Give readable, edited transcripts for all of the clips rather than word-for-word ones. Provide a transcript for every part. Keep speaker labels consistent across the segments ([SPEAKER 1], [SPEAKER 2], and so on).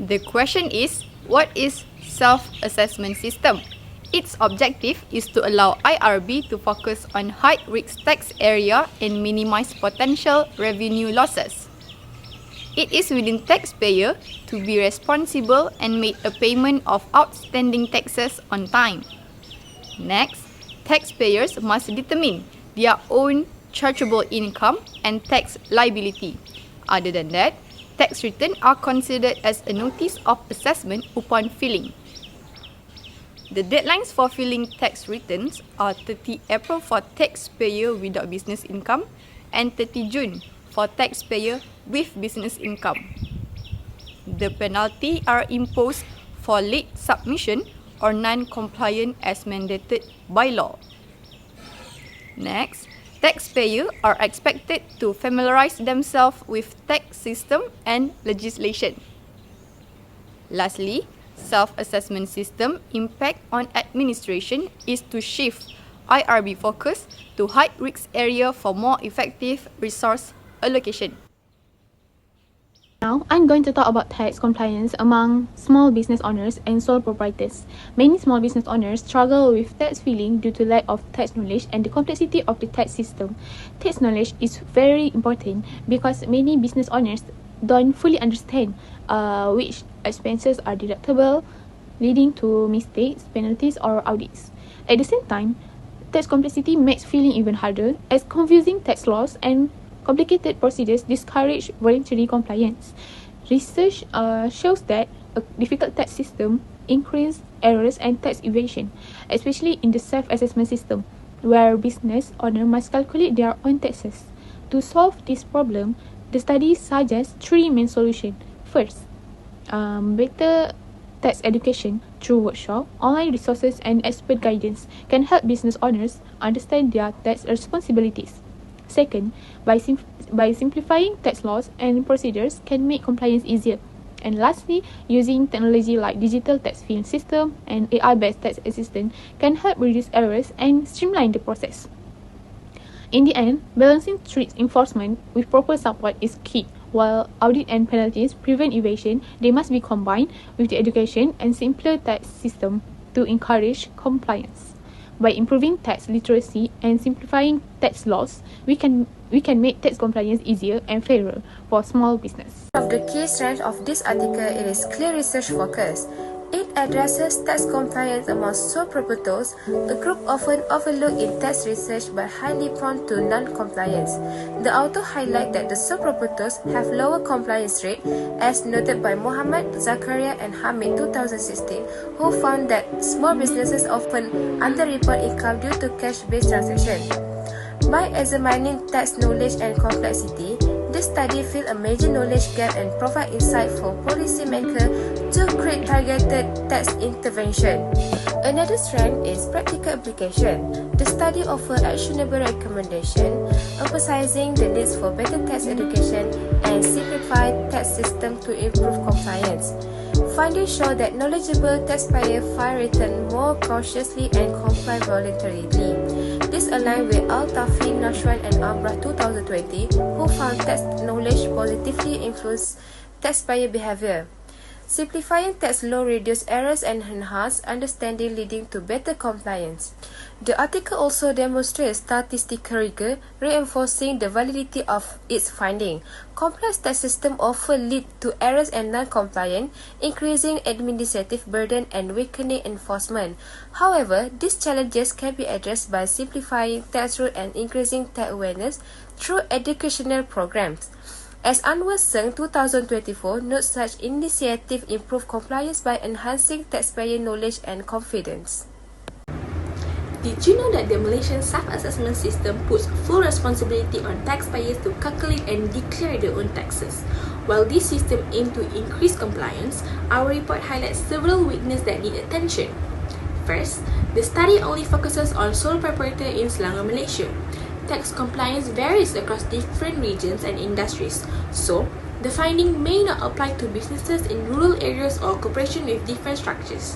[SPEAKER 1] The question is, what is self-assessment system? Its objective is to allow IRB to focus on high-risk tax area and minimize potential revenue losses. It is within taxpayer to be responsible and make a payment of outstanding taxes on time. Next, taxpayers must determine their own chargeable income and tax liability. Other than that, tax returns are considered as a notice of assessment upon filing. The deadlines for filing tax returns are 30 April for taxpayer without business income and 30 June for taxpayer with business income. The penalty are imposed for late submission or non-compliant as mandated by law. Next, taxpayers are expected to familiarize themselves with tax system and legislation. Lastly, self-assessment system impact on administration is to shift IRB focus to high-risk area for more effective resource allocation.
[SPEAKER 2] Now, I'm going to talk about tax compliance among small business owners and sole proprietors. Many small business owners struggle with tax filing due to lack of tax knowledge and the complexity of the tax system. Tax knowledge is very important because many business owners don't fully understand which expenses are deductible, leading to mistakes, penalties, or audits. At the same time, tax complexity makes filing even harder as confusing tax laws and complicated procedures discourage voluntary compliance. Research shows that a difficult tax system increases errors and tax evasion, especially in the self-assessment system, where business owners must calculate their own taxes. To solve this problem, the study suggests three main solutions. First, better tax education through workshop, online resources, and expert guidance can help business owners understand their tax responsibilities. Second, by simplifying tax laws and procedures can make compliance easier. And lastly, using technology like digital tax filing system and AI-based tax assistant can help reduce errors and streamline the process. In the end, balancing strict enforcement with proper support is key. While audit and penalties prevent evasion, they must be combined with the education and simpler tax system to encourage compliance. By improving tax literacy and simplifying tax laws, we can make tax compliance easier and fairer for small business.
[SPEAKER 3] One of the key strengths of this article is clear research focus. It addresses tax compliance among sole proprietors, a group often overlooked in tax research but highly prone to non-compliance. The author highlights that the sole proprietors have lower compliance rate, as noted by Muhammad, Zakaria, and Hamid 2016, who found that small businesses often underreport income due to cash-based transactions. By examining tax knowledge and complexity, this study fills a major knowledge gap and provides insight for policymakers to create targeted tax intervention. Another strength is practical application. The study offers actionable recommendations, emphasizing the needs for better tax education and simplified tax system to improve compliance. Findings show that knowledgeable taxpayers file returns more cautiously and comply voluntarily. This aligns with Al-Tafi, Nashwan, and Amrah 2020, who found tax knowledge positively influence taxpayer behavior. Simplifying tax law reduces errors and enhances understanding, leading to better compliance. The article also demonstrates statistical rigor, reinforcing the validity of its finding. Complex tax systems often lead to errors and non-compliance, increasing administrative burden and weakening enforcement. However, these challenges can be addressed by simplifying tax rules and increasing tax awareness through educational programs. As Anwar Seng 2024 notes, such initiatives improve compliance by enhancing taxpayer knowledge and confidence.
[SPEAKER 4] Did you know that the Malaysian self-assessment system puts full responsibility on taxpayers to calculate and declare their own taxes? While this system aims to increase compliance, our report highlights several weaknesses that need attention. First, the study only focuses on sole proprietor in Selangor, Malaysia. Tax compliance varies across different regions and industries, so the finding may not apply to businesses in rural areas or corporations with different structures.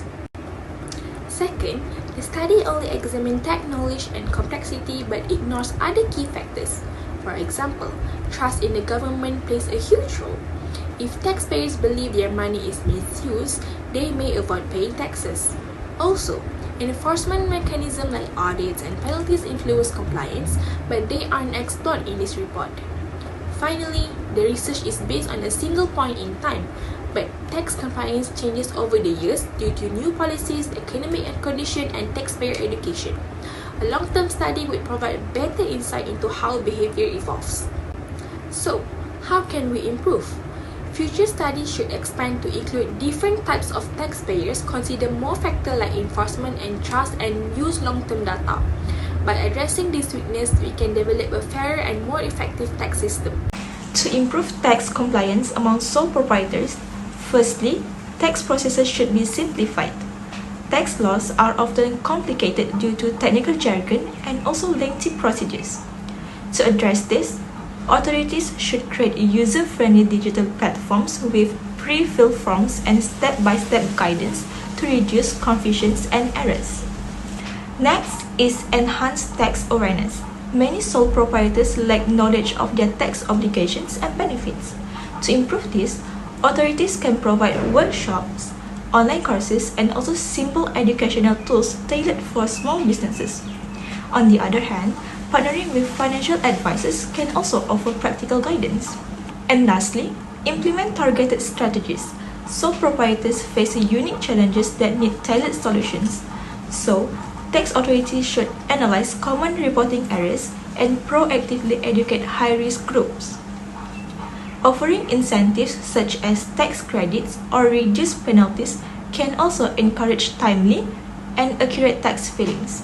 [SPEAKER 4] Second, the study only examines tax knowledge and complexity but ignores other key factors. For example, trust in the government plays a huge role. If taxpayers believe their money is misused, they may avoid paying taxes. Also, enforcement mechanisms like audits and penalties influence compliance, but they aren't explored in this report. Finally, the research is based on a single point in time, but tax compliance changes over the years due to new policies, economic condition, and taxpayer education. A long-term study would provide better insight into how behavior evolves. So, how can we improve? Future studies should expand to include different types of taxpayers, consider more factors like enforcement and trust, and use long-term data. By addressing this weakness, we can develop a fairer and more effective tax system.
[SPEAKER 5] To improve tax compliance among sole proprietors, firstly, tax processes should be simplified. Tax laws are often complicated due to technical jargon and also lengthy procedures. To address this, authorities should create user-friendly digital platforms with pre-filled forms and step-by-step guidance to reduce confusions and errors. Next is enhanced tax awareness. Many sole proprietors lack knowledge of their tax obligations and benefits. To improve this, authorities can provide workshops, online courses, and also simple educational tools tailored for small businesses. On the other hand, partnering with financial advisors can also offer practical guidance. And lastly, implement targeted strategies. Sole proprietors face unique challenges that need tailored solutions. So, tax authorities should analyze common reporting errors and proactively educate high-risk groups. Offering incentives such as tax credits or reduced penalties can also encourage timely and accurate tax filings.